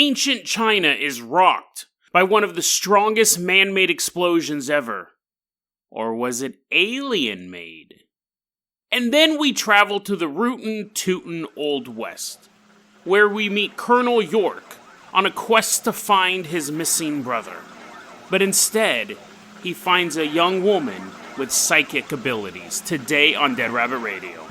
Ancient China is rocked by one of the strongest man-made explosions ever. Or was it alien-made? And then we travel to the rootin' tootin' Old West, where we meet Colonel York on a quest to find his missing brother. But instead, he finds a young woman with psychic abilities. Today on Dead Rabbit Radio.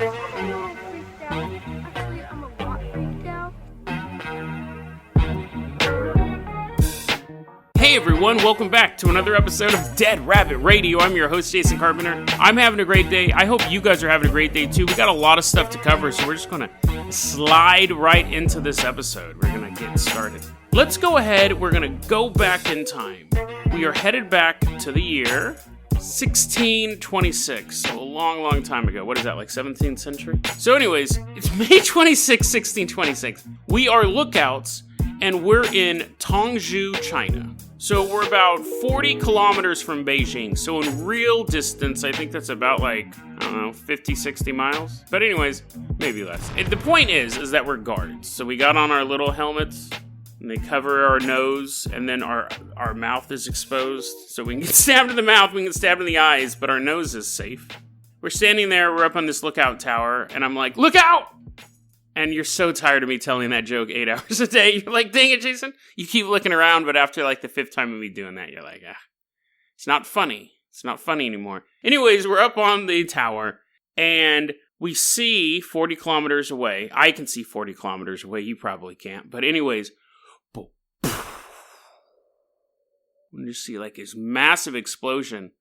Hey everyone, welcome back to another episode of Dead Rabbit Radio. I'm your host, Jason Carpenter. I'm having a great day. I hope you guys are having a great day too. We got a lot of stuff to cover, so we're just going to slide right into this episode. We're going to get started. Let's go ahead. We're going to go back in time. We are headed back to the year 1626, so a long time ago. What is that, like 17th century? So anyways, it's May 26, 1626. We are lookouts, and we're in Tongzhou, China. So we're about 40 kilometers from Beijing. So in real distance, I think that's about like, 50, 60 miles. But anyways, maybe less. The point is that we're guards. So we got on our little helmets, and they cover our nose, and then our mouth is exposed. So we can get stabbed in the mouth, we can get stabbed in the eyes, but our nose is safe. We're standing there, we're up on this lookout tower, and I'm like, look out! And you're so tired of me telling that joke 8 hours a day. You're like, dang it, Jason. You keep looking around, but after like the 5th time of me doing that, you're like, it's not funny. It's not funny anymore. Anyways, we're up on the tower, and we see 40 kilometers away. I can see 40 kilometers away. You probably can't. But anyways, when you see like this massive explosion,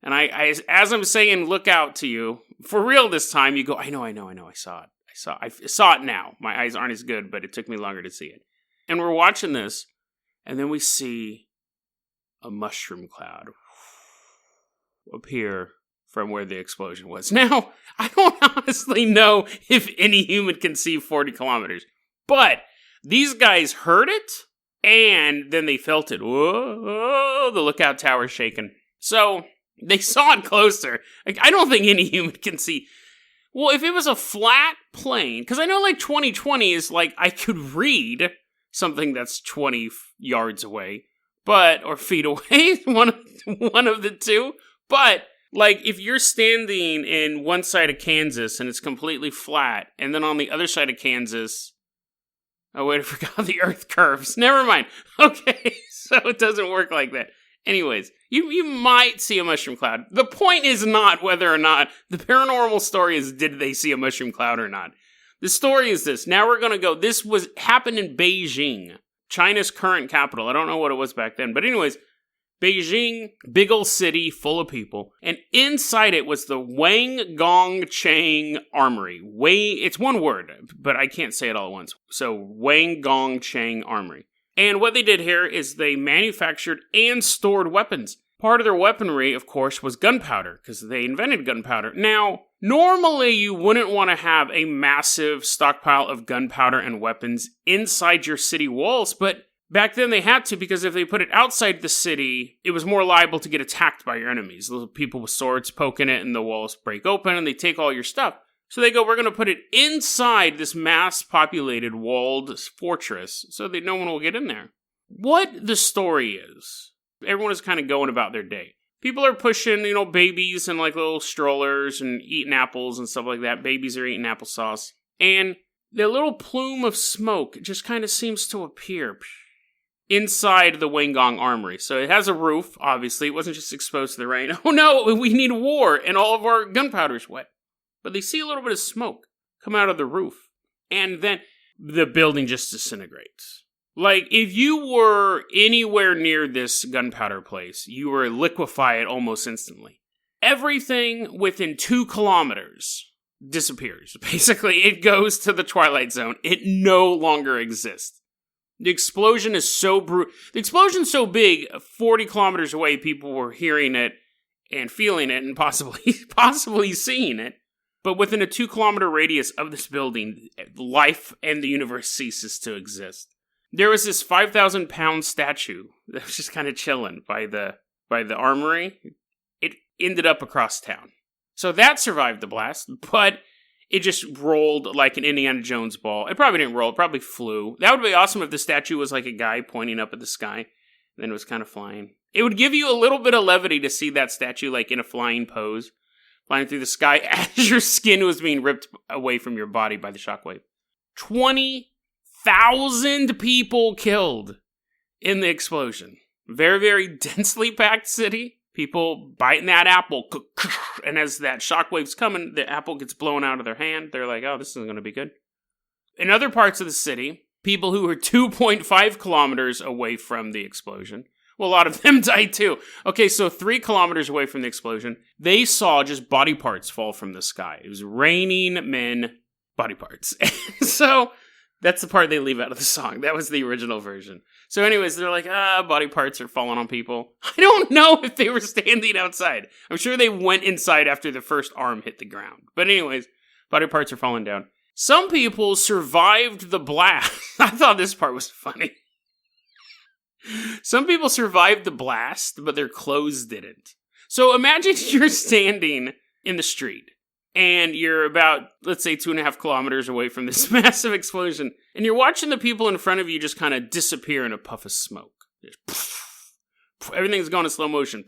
and I as I'm saying, look out to you, for real this time, you go, I know, I saw it. I saw it now. My eyes aren't as good, but it took me longer to see it. And we're watching this, and then we see a mushroom cloud appear from where the explosion was. Now, I don't honestly know if any human can see 40 kilometers, but these guys heard it, and then they felt it. Whoa, the lookout tower's shaking. So, they saw it closer. Like, I don't think any human can see. Well, if it was a flat plane, because I know like 2020 is like, I could read something that's 20 yards away, or feet away, one of the two. But like if you're standing in one side of Kansas and it's completely flat, and then on the other side of Kansas, oh wait, I forgot the earth curves. Never mind. Okay, so it doesn't work like that. Anyways, you might see a mushroom cloud. The point is not whether or not, the paranormal story is did they see a mushroom cloud or not. The story is this. Now we're going to go, this happened in Beijing, China's current capital. I don't know what it was back then. But anyways, Beijing, big old city full of people. And inside it was the Wang Gong Chang Armory. It's one word, but I can't say it all at once. So Wang Gong Chang Armory. And what they did here is they manufactured and stored weapons. Part of their weaponry, of course, was gunpowder, because they invented gunpowder. Now, normally you wouldn't want to have a massive stockpile of gunpowder and weapons inside your city walls, but back then they had to, because if they put it outside the city, it was more liable to get attacked by your enemies. Little people with swords poking it, and the walls break open, and they take all your stuff. So they go, we're going to put it inside this mass-populated walled fortress so that no one will get in there. What the story is, everyone is kind of going about their day. People are pushing, babies in like little strollers and eating apples and stuff like that. Babies are eating applesauce. And the little plume of smoke just kind of seems to appear inside the Wanggong Armory. So it has a roof, obviously. It wasn't just exposed to the rain. Oh no, we need war and all of our gunpowder's wet. But they see a little bit of smoke come out of the roof. And then the building just disintegrates. Like, if you were anywhere near this gunpowder place, you were liquefied almost instantly. Everything within 2 kilometers disappears. Basically, it goes to the Twilight Zone. It no longer exists. The explosion is so brutal. The explosion's so big, 40 kilometers away, people were hearing it and feeling it and possibly seeing it. But within a 2-kilometer radius of this building, life and the universe ceases to exist. There was this 5,000-pound statue that was just kind of chilling by the armory. It ended up across town. So that survived the blast, but it just rolled like an Indiana Jones ball. It probably didn't roll. It probably flew. That would be awesome if the statue was like a guy pointing up at the sky, and then it was kind of flying. It would give you a little bit of levity to see that statue like in a flying pose, flying through the sky as your skin was being ripped away from your body by the shockwave. 20,000 people killed in the explosion. Very, very densely packed city. People biting that apple, and as that shockwave's coming, the apple gets blown out of their hand. They're like, oh, this isn't going to be good. In other parts of the city, people who were 2.5 kilometers away from the explosion, well, a lot of them died too. Okay, so 3 kilometers away from the explosion, they saw just body parts fall from the sky. It was raining men body parts. So that's the part they leave out of the song. That was the original version. So anyways, they're like, body parts are falling on people. I don't know if they were standing outside. I'm sure they went inside after the first arm hit the ground. But anyways, body parts are falling down. Some people survived the blast. I thought this part was funny. Some people survived the blast, but their clothes didn't. So imagine you're standing in the street, and you're about, let's say, 2.5 kilometers away from this massive explosion, and you're watching the people in front of you just kind of disappear in a puff of smoke. Everything's going in slow motion.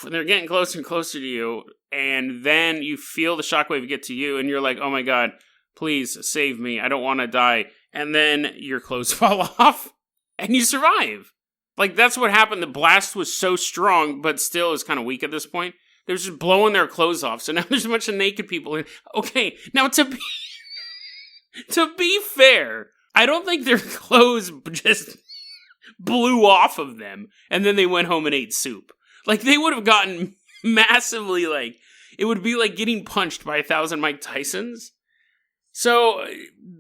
And they're getting closer and closer to you, and then you feel the shockwave get to you, and you're like, oh my god, please save me, I don't want to die. And then your clothes fall off, and you survive. Like, that's what happened. The blast was so strong, but still is kind of weak at this point. They're just blowing their clothes off, so now there's a bunch of naked people. Okay, now to be fair, I don't think their clothes just blew off of them, and then they went home and ate soup. Like, they would have gotten massively, like, it would be like getting punched by 1,000 Mike Tysons. So,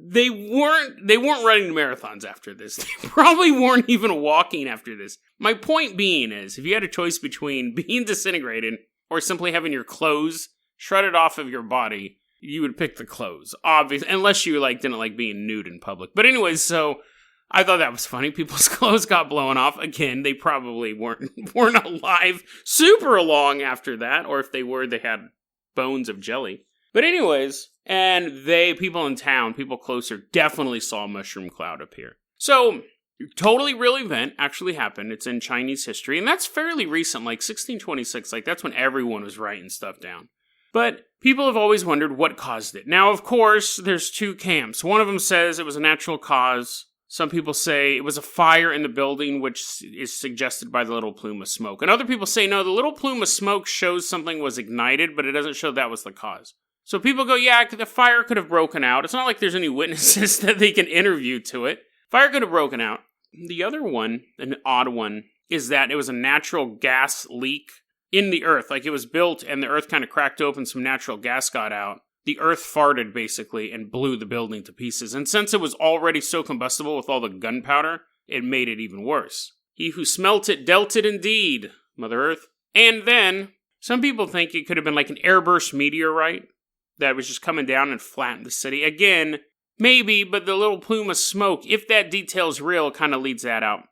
they weren't running marathons after this. They probably weren't even walking after this. My point being is, if you had a choice between being disintegrated or simply having your clothes shredded off of your body, you would pick the clothes, obviously, unless you didn't like being nude in public. But anyways, so I thought that was funny. People's clothes got blown off. Again, they probably weren't alive super long after that, or if they were, they had bones of jelly. But anyways, and people in town, people closer, definitely saw a mushroom cloud appear. So, totally real event actually happened. It's in Chinese history, and that's fairly recent, like 1626. Like, that's when everyone was writing stuff down. But people have always wondered what caused it. Now, of course, there's 2 camps. One of them says it was a natural cause. Some people say it was a fire in the building, which is suggested by the little plume of smoke. And other people say, no, the little plume of smoke shows something was ignited, but it doesn't show that was the cause. So people go, yeah, the fire could have broken out. It's not like there's any witnesses that they can interview to it. Fire could have broken out. The other one, an odd one, is that it was a natural gas leak in the earth. Like, it was built and the earth kind of cracked open, some natural gas got out. The earth farted, basically, and blew the building to pieces. And since it was already so combustible with all the gunpowder, it made it even worse. He who smelt it dealt it indeed, Mother Earth. And then, some people think it could have been like an airburst meteorite that was just coming down and flattened the city. Again, maybe, but the little plume of smoke, if that detail's real, kind of leads that out.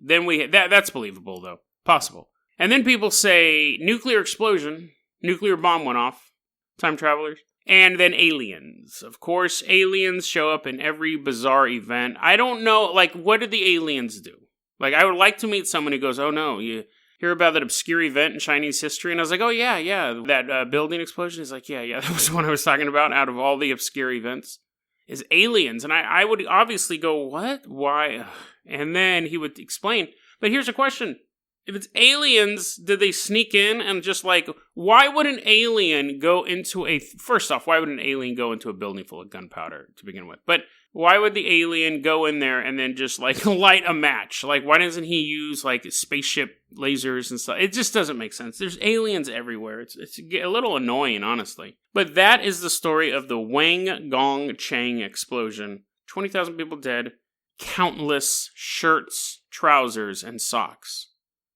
Then that's believable, though. Possible. And then people say nuclear explosion, nuclear bomb went off, time travelers, and then aliens. Of course, aliens show up in every bizarre event. I don't know, what did the aliens do? I would like to meet someone who goes, oh no, you hear about that obscure event in Chinese history? And I was like, oh yeah, that building explosion? He's like, yeah, that was the one I was talking about out of all the obscure events. Is aliens. And I would obviously go, what? Why? And then he would explain. But here's a question. If it's aliens, did they sneak in and just why would an alien go into first off, why would an alien go into a building full of gunpowder to begin with? But why would the alien go in there and then just light a match? Why doesn't he use spaceship lasers and stuff? It just doesn't make sense. There's aliens everywhere. It's a little annoying, honestly. But that is the story of the Wang Gong Chang explosion. 20,000 people dead. Countless shirts, trousers, and socks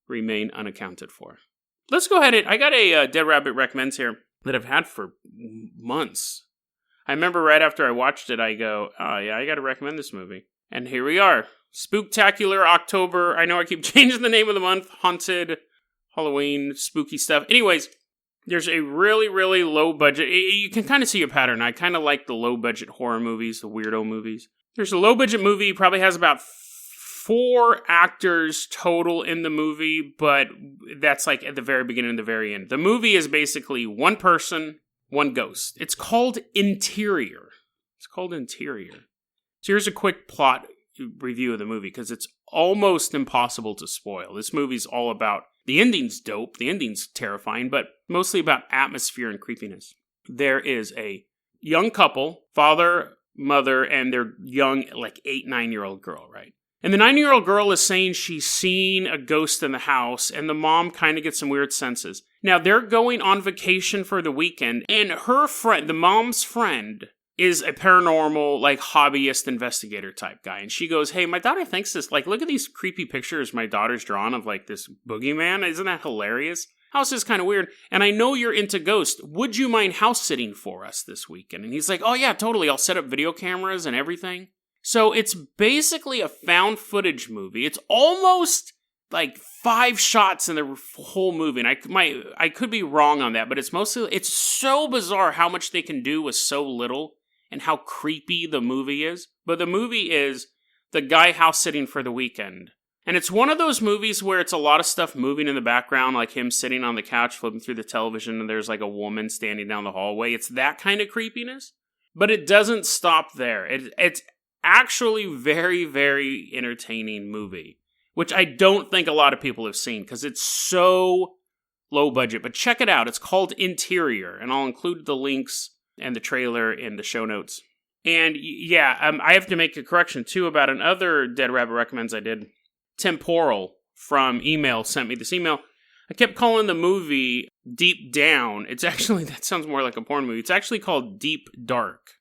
remain unaccounted for. Let's go ahead. I got a Dead Rabbit recommends here that I've had for months. I remember right after I watched it, I go, oh yeah, I got to recommend this movie. And here we are. Spooktacular October. I know I keep changing the name of the month. Haunted, Halloween, spooky stuff. Anyways, There's a really, really low budget. You can kind of see a pattern. I kind of like the low budget horror movies, the weirdo movies. There's a low budget movie, probably has about 4 actors total in the movie, but that's like at the very beginning and the very end. The movie is basically one person, one ghost. It's called Interior. So here's a quick plot review of the movie, because it's almost impossible to spoil. This movie's all about, the ending's dope, the ending's terrifying, but mostly about atmosphere and creepiness. There is a young couple, father, mother, and their young, like 8-9-year-old girl, right? And the 9-year-old girl is saying she's seen a ghost in the house, and the mom kind of gets some weird senses. Now, they're going on vacation for the weekend, and her friend, the mom's friend, is a paranormal, like, hobbyist investigator type guy. And she goes, hey, my daughter thinks this, like, look at these creepy pictures my daughter's drawn of, like, this boogeyman. Isn't that hilarious? House is kind of weird. And I know you're into ghosts. Would you mind house sitting for us this weekend? And he's like, oh, yeah, totally. I'll set up video cameras and everything. So it's basically a found footage movie. It's almost like 5 shots in the whole movie. And I could be wrong on that, but it's so bizarre how much they can do with so little and how creepy the movie is. But the movie is the guy house sitting for the weekend. And it's one of those movies where it's a lot of stuff moving in the background, like him sitting on the couch flipping through the television and there's like a woman standing down the hallway. It's that kind of creepiness. But it doesn't stop there. It's actually very, very entertaining movie, which I don't think a lot of people have seen because it's so low budget. But check it out. It's called Interior, and I'll include the links and the trailer in the show notes. And yeah, I have to make a correction too about another Dead Rabbit Recommends I did. Temporal from email sent me this email. I kept calling the movie Deep Down. It's actually, that sounds more like a porn movie. It's actually called Deep Dark.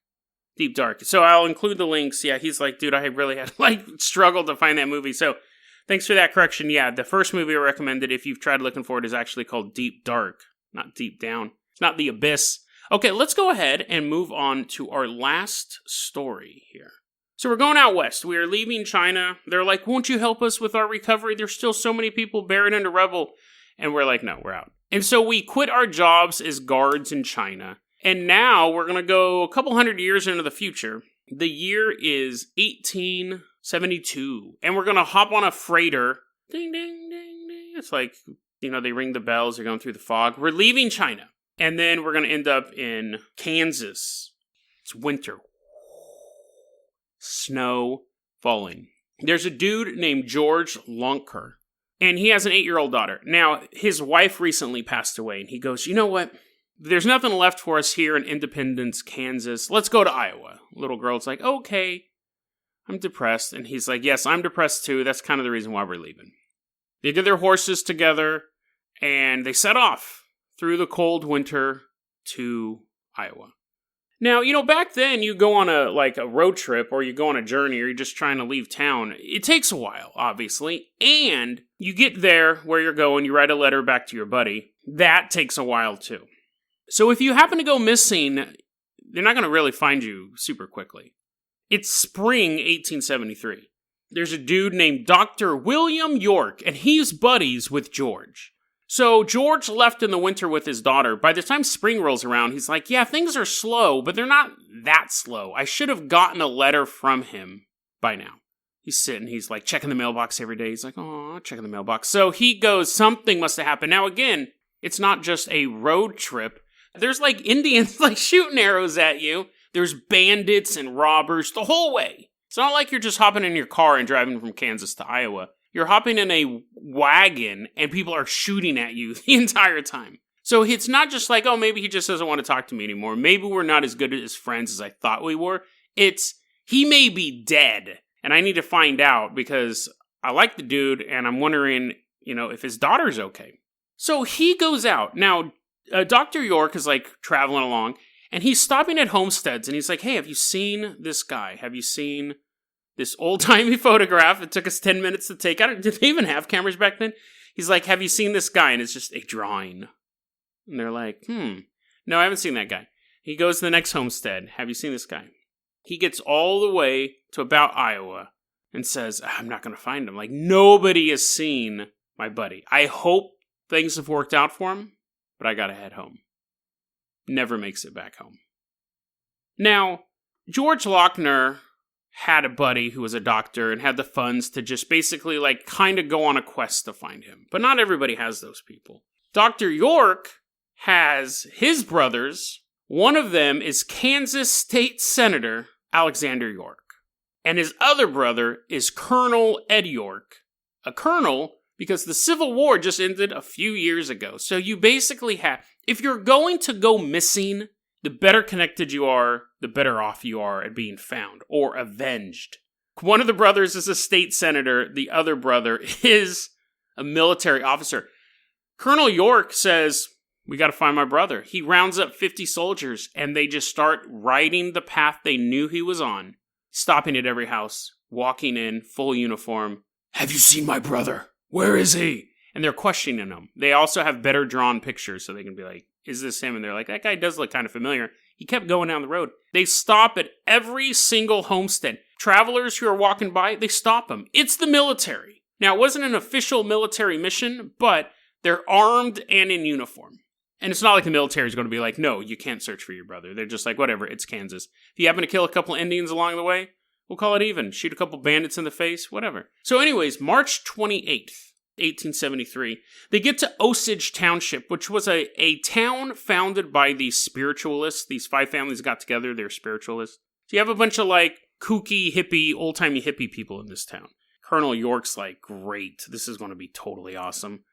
Deep Dark. So I'll include the links. Yeah, he's like, dude, I really had struggled to find that movie. So thanks for that correction. Yeah, the first movie I recommended, if you've tried looking for it, is actually called Deep Dark, not Deep Down. It's not The Abyss. Okay, let's go ahead and move on to our last story here. So we're going out west. We are leaving China. They're like, won't you help us with our recovery? There's still so many people buried under rubble. And we're like, no, we're out. And so we quit our jobs as guards in China. And now we're going to go a couple hundred years into the future. The year is 1872. And we're going to hop on a freighter. Ding, ding, ding, ding. It's like, they ring the bells. They're going through the fog. We're leaving China. And then we're going to end up in Kansas. It's winter. Snow falling. There's a dude named George Lonker. And he has an 8-year-old daughter. Now, his wife recently passed away. And he goes, you know what? There's nothing left for us here in Independence, Kansas. Let's go to Iowa. Little girl's like, okay, I'm depressed. And he's like, yes, I'm depressed too. That's kind of the reason why we're leaving. They did their horses together, and they set off through the cold winter to Iowa. Now, back then, you go on a road trip, or you go on a journey, or you're just trying to leave town. It takes a while, obviously. And you get there where you're going, you write a letter back to your buddy. That takes a while, too. So if you happen to go missing, they're not going to really find you super quickly. It's spring 1873. There's a dude named Dr. William York, and he's buddies with George. So George left in the winter with his daughter. By the time spring rolls around, he's like, yeah, things are slow, but they're not that slow. I should have gotten a letter from him by now. He's sitting, he's like checking the mailbox every day. He's like, oh, checking the mailbox. So he goes, something must have happened. Now again, it's not just a road trip. There's Indians shooting arrows at you. There's bandits and robbers the whole way. It's not like you're just hopping in your car and driving from Kansas to Iowa. You're hopping in a wagon and people are shooting at you the entire time. So it's not just like, oh, maybe he just doesn't want to talk to me anymore. Maybe we're not as good as friends as I thought we were. It's, he may be dead and I need to find out because I like the dude and I'm wondering, if his daughter's okay. So he goes out. Now, Dr. York is traveling along and he's stopping at homesteads and he's like, hey, have you seen this guy? Have you seen this old-timey photograph? It took us 10 minutes to take. Did they even have cameras back then? He's like, have you seen this guy? And it's just a drawing. And they're like, no, I haven't seen that guy. He goes to the next homestead. Have you seen this guy? He gets all the way to about Iowa and says, I'm not going to find him. Nobody has seen my buddy. I hope things have worked out for him, but I gotta head home. Never makes it back home. Now, George Lochner had a buddy who was a doctor and had the funds to just basically kind of go on a quest to find him. But not everybody has those people. Dr. York has his brothers. One of them is Kansas State Senator Alexander York. And his other brother is Colonel Ed York. A colonel because the Civil War just ended a few years ago. So you basically have, if you're going to go missing, the better connected you are, the better off you are at being found or avenged. One of the brothers is a state senator. The other brother is a military officer. Colonel York says, we got to find my brother. He rounds up 50 soldiers and they just start riding the path they knew he was on, stopping at every house, walking in, full uniform. Have you seen my brother? Where is he? And they're questioning him. They also have better drawn pictures so they can be like, is this him? And they're like, that guy does look kind of familiar. He kept going down the road. They stop at every single homestead. Travelers who are walking by, they stop them. It's the military. Now, it wasn't an official military mission, but they're armed and in uniform. And it's not like the military is going to be like, no, you can't search for your brother. They're just like, whatever, it's Kansas. If you happen to kill a couple Indians along the way, we'll call it even. Shoot a couple bandits in the face, whatever. So anyways, March 28th, 1873, they get to Osage Township, which was a town founded by these spiritualists. These 5 families got together, they're spiritualists. So you have a bunch of kooky, hippie, old-timey hippie people in this town. Colonel York's like, great, this is going to be totally awesome.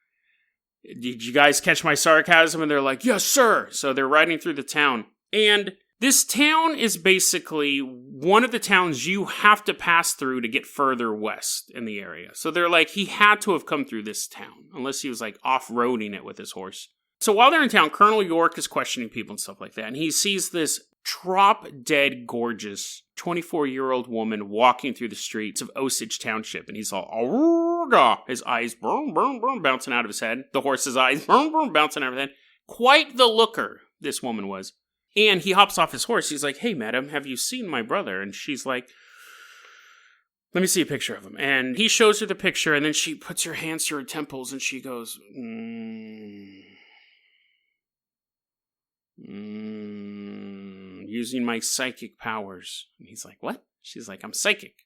Did you guys catch my sarcasm? And they're like, yes, sir. So they're riding through the town. And this town is basically one of the towns you have to pass through to get further west in the area. So they're like, he had to have come through this town, unless he was off-roading it with his horse. So while they're in town, Colonel York is questioning people and stuff like that. And he sees this drop-dead gorgeous 24-year-old woman walking through the streets of Osage Township. And he's all, "Arrgh!" His eyes boom, boom, boom, bouncing out of his head. The horse's eyes boom, boom, bouncing out of his head. Quite the looker this woman was. And he hops off his horse. He's like, hey, madam, have you seen my brother? And she's like, let me see a picture of him. And he shows her the picture, and then she puts her hands to her temples, and she goes, using my psychic powers. And he's like, what? She's like, I'm psychic.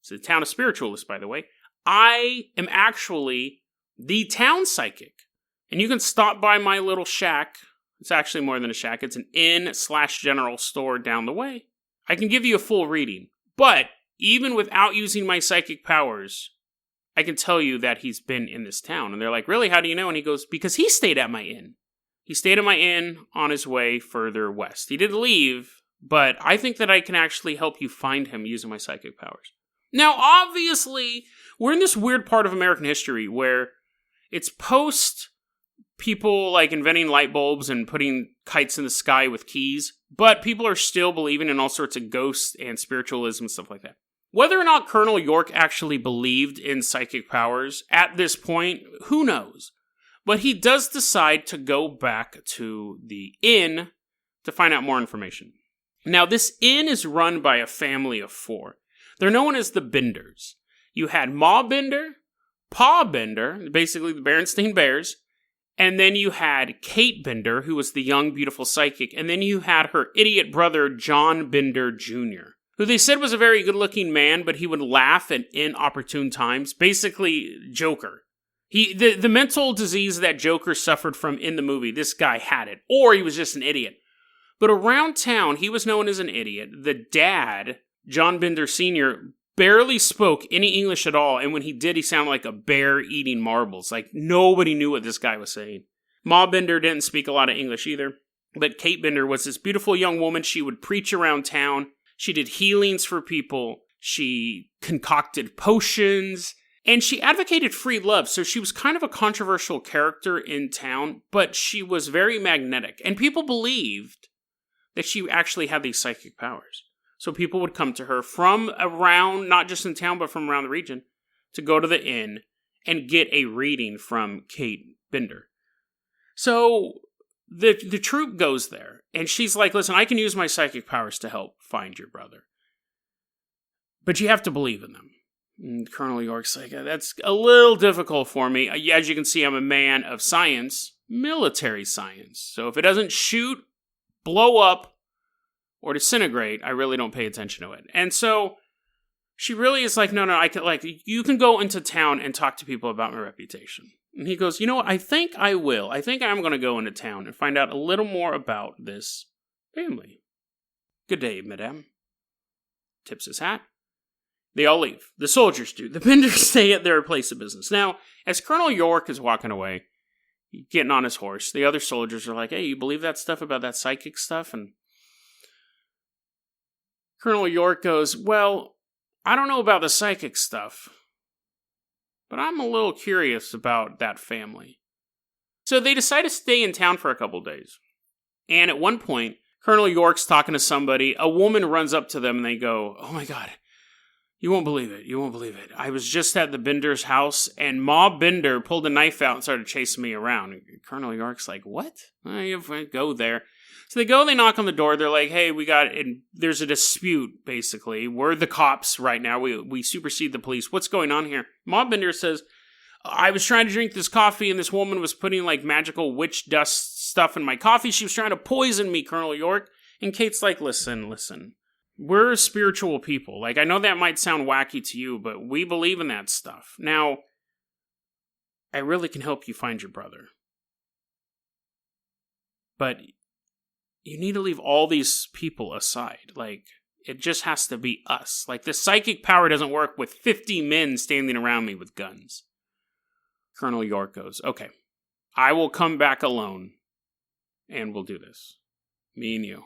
It's a town of spiritualists, by the way. I am actually the town psychic. And you can stop by my little shack. It's actually more than a shack. It's an inn/general store down the way. I can give you a full reading. But even without using my psychic powers, I can tell you that he's been in this town. And they're like, really? How do you know? And he goes, because he stayed at my inn. He stayed at my inn on his way further west. He did leave, but I think that I can actually help you find him using my psychic powers. Now, obviously, we're in this weird part of American history where it's post people inventing light bulbs and putting kites in the sky with keys, but people are still believing in all sorts of ghosts and spiritualism and stuff like that. Whether or not Colonel York actually believed in psychic powers at this point, who knows? But he does decide to go back to the inn to find out more information. Now, this inn is run by a family of 4. They're known as the Benders. You had Ma Bender, Pa Bender, basically the Berenstain Bears, and then you had Kate Bender, who was the young, beautiful psychic, and then you had her idiot brother, John Bender Jr., who they said was a very good-looking man, but he would laugh at inopportune times. Basically, Joker. The mental disease that Joker suffered from in the movie, this guy had it. Or he was just an idiot. But around town, he was known as an idiot. The dad, John Bender Sr., barely spoke any English at all, and when he did, he sounded like a bear eating marbles. Nobody knew what this guy was saying. Ma Bender didn't speak a lot of English either, but Kate Bender was this beautiful young woman. She would preach around town. She did healings for people. She concocted potions, and she advocated free love, so she was kind of a controversial character in town, but she was very magnetic, and people believed that she actually had these psychic powers. So people would come to her from around, not just in town, but from around the region, to go to the inn and get a reading from Kate Bender. So the troop goes there, and she's like, listen, I can use my psychic powers to help find your brother. But you have to believe in them. And Colonel York's like, that's a little difficult for me. As you can see, I'm a man of science. military science. So if it doesn't shoot, blow up, or disintegrate, I really don't pay attention to it. And so she really is like, no, I can, like, you can go into town and talk to people about my reputation. And he goes, you know what, I think I will. I think I'm going to go into town and find out a little more about this family. Good day, madame. Tips his hat. They all leave. The soldiers do. The Benders stay at their place of business. Now, as Colonel York is walking away, getting on his horse, the other soldiers are like, hey, you believe that stuff about that psychic stuff? And Colonel York goes, well, I don't know about the psychic stuff, but I'm a little curious about that family. So they decide to stay in town for a couple days. And at one point, Colonel York's talking to somebody. A woman runs up to them and they go, oh my God, you won't believe it. You won't believe it. I was just at the Bender's house and Ma Bender pulled a knife out and started chasing me around. And Colonel York's like, what? Go there. So they go, they knock on the door. They're like, hey, there's a dispute, basically. We're the cops right now. We supersede the police. What's going on here? Ma Bender says, I was trying to drink this coffee and this woman was putting like magical witch dust stuff in my coffee. She was trying to poison me, Colonel York. And Kate's like, listen. We're spiritual people. Like, I know that might sound wacky to you, but we believe in that stuff. Now, I really can help you find your brother. But you need to leave all these people aside. Like, it just has to be us. Like, the psychic power doesn't work with 50 men standing around me with guns. Colonel York goes, okay, I will come back alone, and we'll do this. Me and you.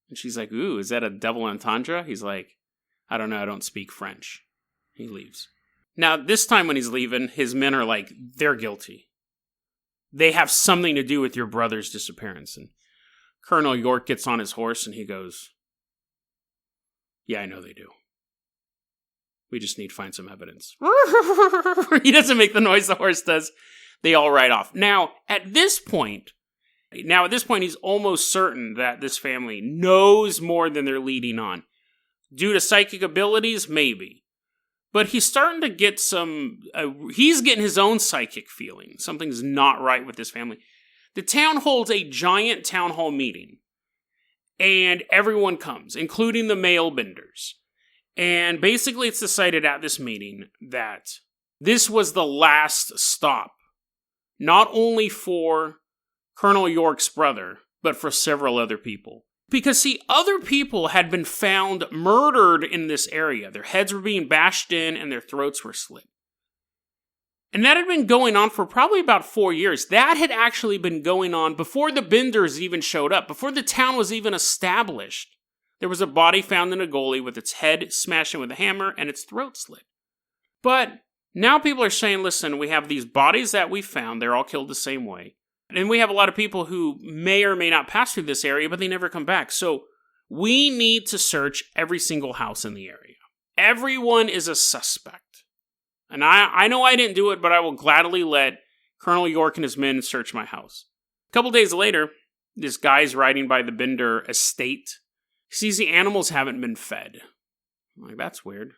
And she's like, ooh, is that a double entendre? He's like, I don't know, I don't speak French. He leaves. Now, this time when he's leaving, his men are like, they're guilty. They have something to do with your brother's disappearance. And Colonel York gets on his horse and he goes, yeah, I know they do. We just need to find some evidence. He doesn't make the noise the horse does. They all ride off. Now, at this point, he's almost certain that this family knows more than they're leading on. Due to psychic abilities, maybe. But he's starting to get he's getting his own psychic feeling. Something's not right with this family. The town holds a giant town hall meeting. And everyone comes, including the male Benders. And basically it's decided at this meeting that this was the last stop. Not only for Colonel York's brother, but for several other people. Because, see, other people had been found murdered in this area. Their heads were being bashed in and their throats were slit. And that had been going on for probably about 4 years. That had actually been going on before the Benders even showed up, before the town was even established. There was a body found in a gully with its head smashed in with a hammer and its throat slit. But now people are saying, listen, we have these bodies that we found. They're all killed the same way. And we have a lot of people who may or may not pass through this area, but they never come back. So we need to search every single house in the area. Everyone is a suspect. And I know I didn't do it, but I will gladly let Colonel York and his men search my house. A couple days later, this guy's riding by the Bender estate. He sees the animals haven't been fed. I'm like, that's weird.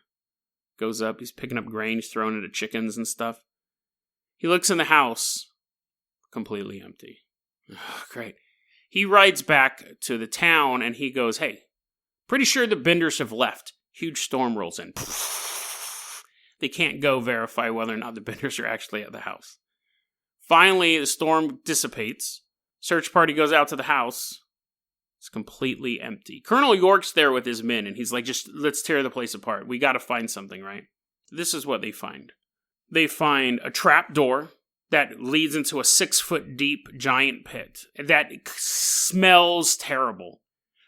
Goes up, he's picking up grain, he's throwing it at chickens and stuff. He looks in the house. Completely empty. Oh, great. He rides back to the town and he goes, hey, pretty sure the Benders have left. Huge storm rolls in. They can't go verify whether or not the Benders are actually at the house. Finally, the storm dissipates. Search party goes out to the house. It's completely empty. Colonel York's there with his men and he's like, just let's tear the place apart. We got to find something, right? This is what they find. They find a trap door that leads into a 6-foot deep giant pit that smells terrible.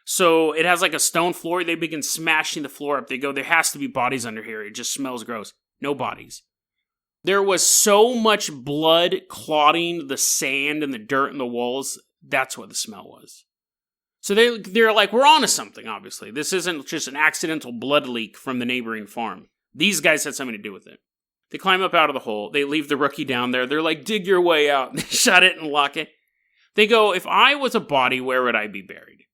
So it has like a stone floor. They begin smashing the floor up. They go, there has to be bodies under here. It just smells gross. No bodies. There was so much blood clotting the sand and the dirt and the walls. That's what the smell was. So they're like, we're onto something, obviously. This isn't just an accidental blood leak from the neighboring farm. These guys had something to do with it. They climb up out of the hole. They leave the rookie down there. They're like, dig your way out. They shut it and lock it. They go, if I was a body, where would I be buried?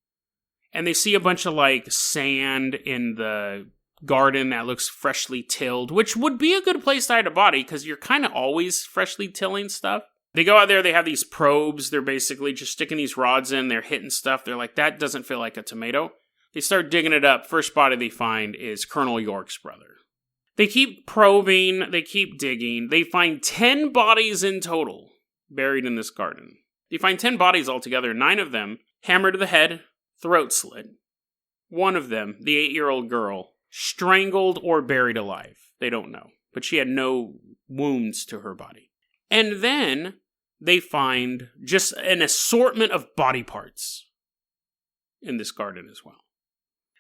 And they see a bunch of like sand in the garden that looks freshly tilled, which would be a good place to hide a body because you're kind of always freshly tilling stuff. They go out there, they have these probes. They're basically just sticking these rods in. They're hitting stuff. They're like, that doesn't feel like a tomato. They start digging it up. First body they find is Colonel York's brother. They keep probing. They keep digging. They find 10 bodies in total buried in this garden. They find 10 bodies altogether. 9 of them hammered to the head, throat slit. One of them, the 8-year-old girl, strangled or buried alive. They don't know. But she had no wounds to her body. And then they find just an assortment of body parts in this garden as well.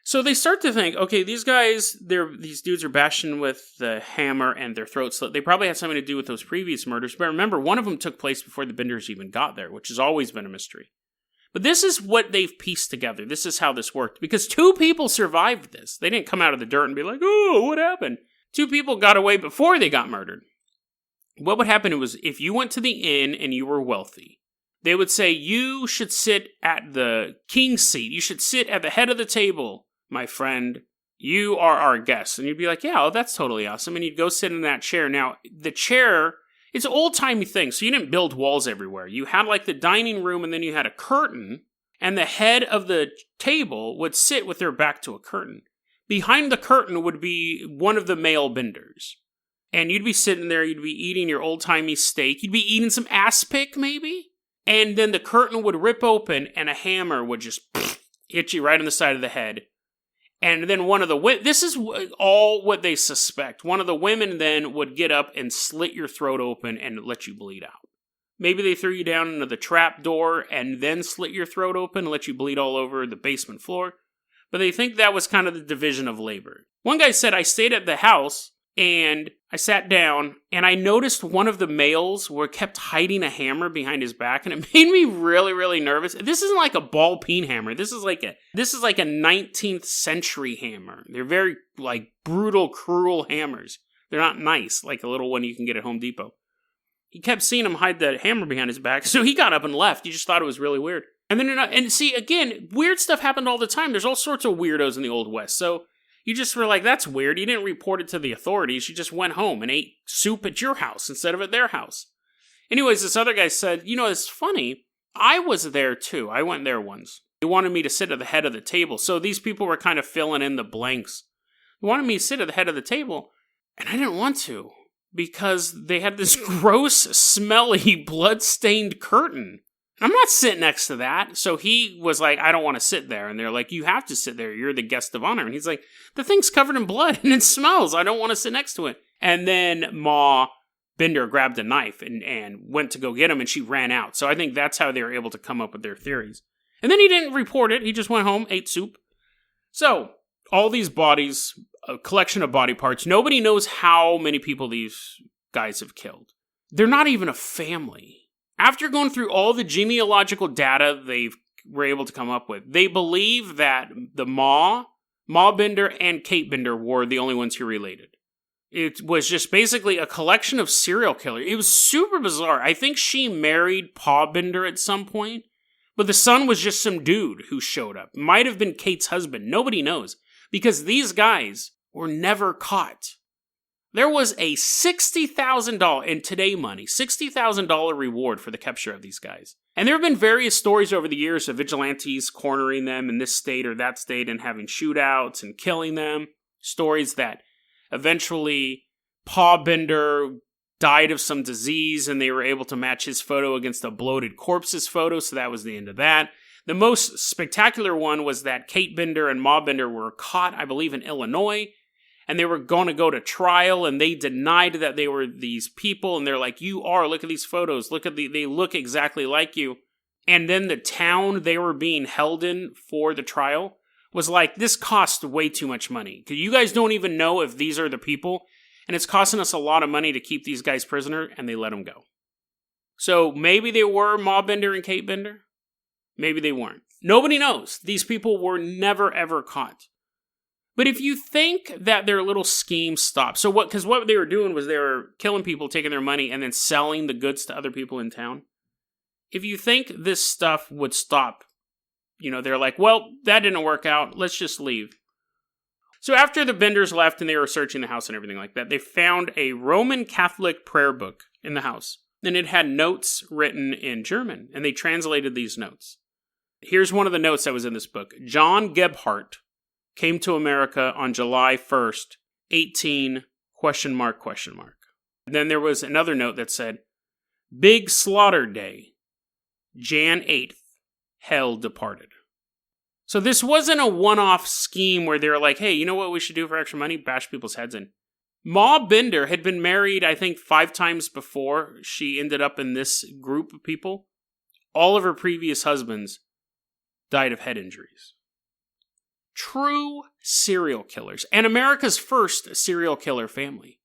So they start to think, okay, these guys, these dudes are bashing with the hammer and their throat slit. They probably had something to do with those previous murders. But remember, one of them took place before the Benders even got there, which has always been a mystery. But this is what they've pieced together. This is how this worked. Because 2 people survived this. They didn't come out of the dirt and be like, oh, what happened? 2 people got away before they got murdered. What would happen was, if you went to the inn and you were wealthy, they would say, you should sit at the king's seat. You should sit at the head of the table, my friend. You are our guest. And you'd be like, yeah, well, that's totally awesome. And you'd go sit in that chair. Now, the chair, it's an old-timey thing, so you didn't build walls everywhere. You had like the dining room, and then you had a curtain, and the head of the table would sit with their back to a curtain. Behind the curtain would be one of the male Benders. And you'd be sitting there, you'd be eating your old-timey steak, you'd be eating some aspic, maybe? And then the curtain would rip open, and a hammer would just hit you right on the side of the head. And then one of the this is all what they suspect. One of the women then would get up and slit your throat open and let you bleed out. Maybe they threw you down into the trap door and then slit your throat open and let you bleed all over the basement floor. But they think that was kind of the division of labor. One guy said, I stayed at the house and I sat down and I noticed one of the males kept hiding a hammer behind his back, and it made me really, really nervous. This isn't like a ball peen hammer. This is like a 19th century hammer. They're very like brutal, cruel hammers. They're not nice, like a little one you can get at Home Depot. He kept seeing him hide the hammer behind his back, so he got up and left. He just thought it was really weird. And then and see, again, weird stuff happened all the time. There's all sorts of weirdos in the Old West, so you just were like, that's weird. You didn't report it to the authorities. You just went home and ate soup at your house instead of at their house. Anyways, this other guy said, it's funny. I was there too. I went there once. They wanted me to sit at the head of the table. So these people were kind of filling in the blanks. They wanted me to sit at the head of the table. And I didn't want to because they had this gross, smelly, blood-stained curtain. I'm not sitting next to that. So he was like, I don't want to sit there. And they're like, you have to sit there. You're the guest of honor. And he's like, the thing's covered in blood and it smells. I don't want to sit next to it. And then Ma Bender grabbed a knife and went to go get him, and she ran out. So I think that's how they were able to come up with their theories. And then he didn't report it. He just went home, ate soup. So all these bodies, a collection of body parts. Nobody knows how many people these guys have killed. They're not even a family. After going through all the genealogical data they were able to come up with, they believe that the Ma Bender, and Kate Bender were the only ones who related. It was just basically a collection of serial killers. It was super bizarre. I think she married Pa Bender at some point, but the son was just some dude who showed up. Might have been Kate's husband. Nobody knows, because these guys were never caught. There was a $60,000, in today money, $60,000 reward for the capture of these guys. And there have been various stories over the years of vigilantes cornering them in this state or that state and having shootouts and killing them. Stories that eventually Pa Bender died of some disease and they were able to match his photo against a bloated corpse's photo, so that was the end of that. The most spectacular one was that Kate Bender and Ma Bender were caught, I believe, in Illinois. And they were going to go to trial, and they denied that they were these people. And they're like, you are, look at these photos. They look exactly like you. And then the town they were being held in for the trial was like, this cost way too much money. Because you guys don't even know if these are the people. And it's costing us a lot of money to keep these guys prisoner, and they let them go. So maybe they were Ma Bender and Kate Bender. Maybe they weren't. Nobody knows. These people were never, ever caught. But if you think that their little scheme stopped, because what they were doing was they were killing people, taking their money, and then selling the goods to other people in town. If you think this stuff would stop, they're like, well, that didn't work out. Let's just leave. So after the Benders left and they were searching the house and everything like that, they found a Roman Catholic prayer book in the house. And it had notes written in German, and they translated these notes. Here's one of the notes that was in this book. John Gebhardt came to America on July 1st, 18, ? Then there was another note that said, Big Slaughter Day, Jan 8th, hell departed. So this wasn't a one-off scheme where they were like, hey, you know what we should do for extra money? Bash people's heads in. Ma Bender had been married, I think, 5 times before she ended up in this group of people. All of her previous husbands died of head injuries. True serial killers. And America's first serial killer family.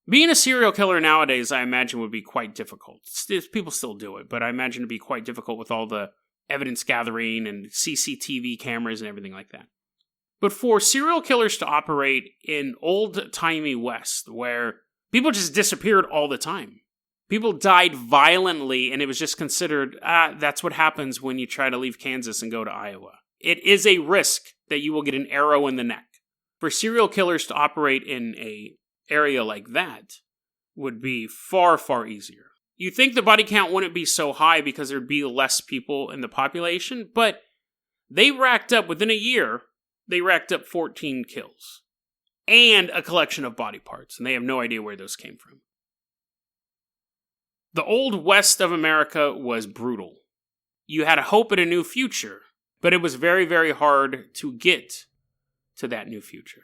Being a serial killer nowadays, I imagine, would be quite difficult. People still do it, but I imagine it'd be quite difficult with all the evidence gathering and CCTV cameras and everything like that. But for serial killers to operate in old-timey West, where people just disappeared all the time. People died violently, and it was just considered, that's what happens when you try to leave Kansas and go to Iowa. It is a risk that you will get an arrow in the neck. For serial killers to operate in a area like that would be far, far easier. You think the body count wouldn't be so high because there'd be less people in the population, but they racked up, within a year, they racked up 14 kills. And a collection of body parts, and they have no idea where those came from. The old West of America was brutal. You had a hope at a new future, but it was very, very hard to get to that new future.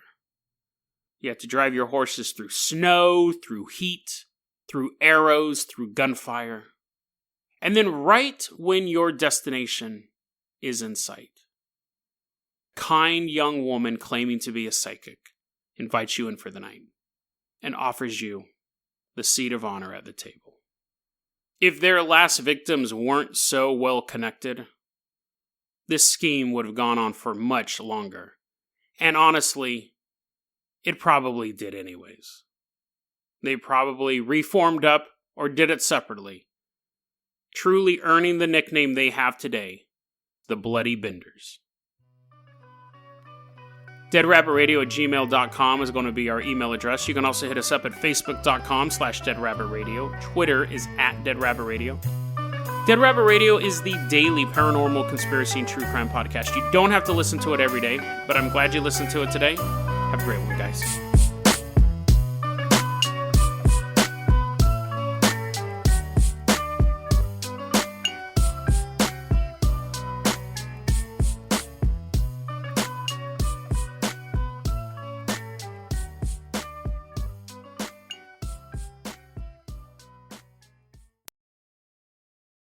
You had to drive your horses through snow, through heat, through arrows, through gunfire. And then right when your destination is in sight, kind young woman claiming to be a psychic invites you in for the night and offers you the seat of honor at the table. If their last victims weren't so well connected, this scheme would have gone on for much longer. And honestly, it probably did anyways. They probably reformed up or did it separately, truly earning the nickname they have today, the Bloody Benders. DeadRabbitRadio@gmail.com is going to be our email address. You can also hit us up at Facebook.com/DeadRabbitRadio. Twitter is @DeadRabbitRadio. Dead Rabbit Radio is the daily paranormal conspiracy and true crime podcast. You don't have to listen to it every day, but I'm glad you listened to it today. Have a great one, guys.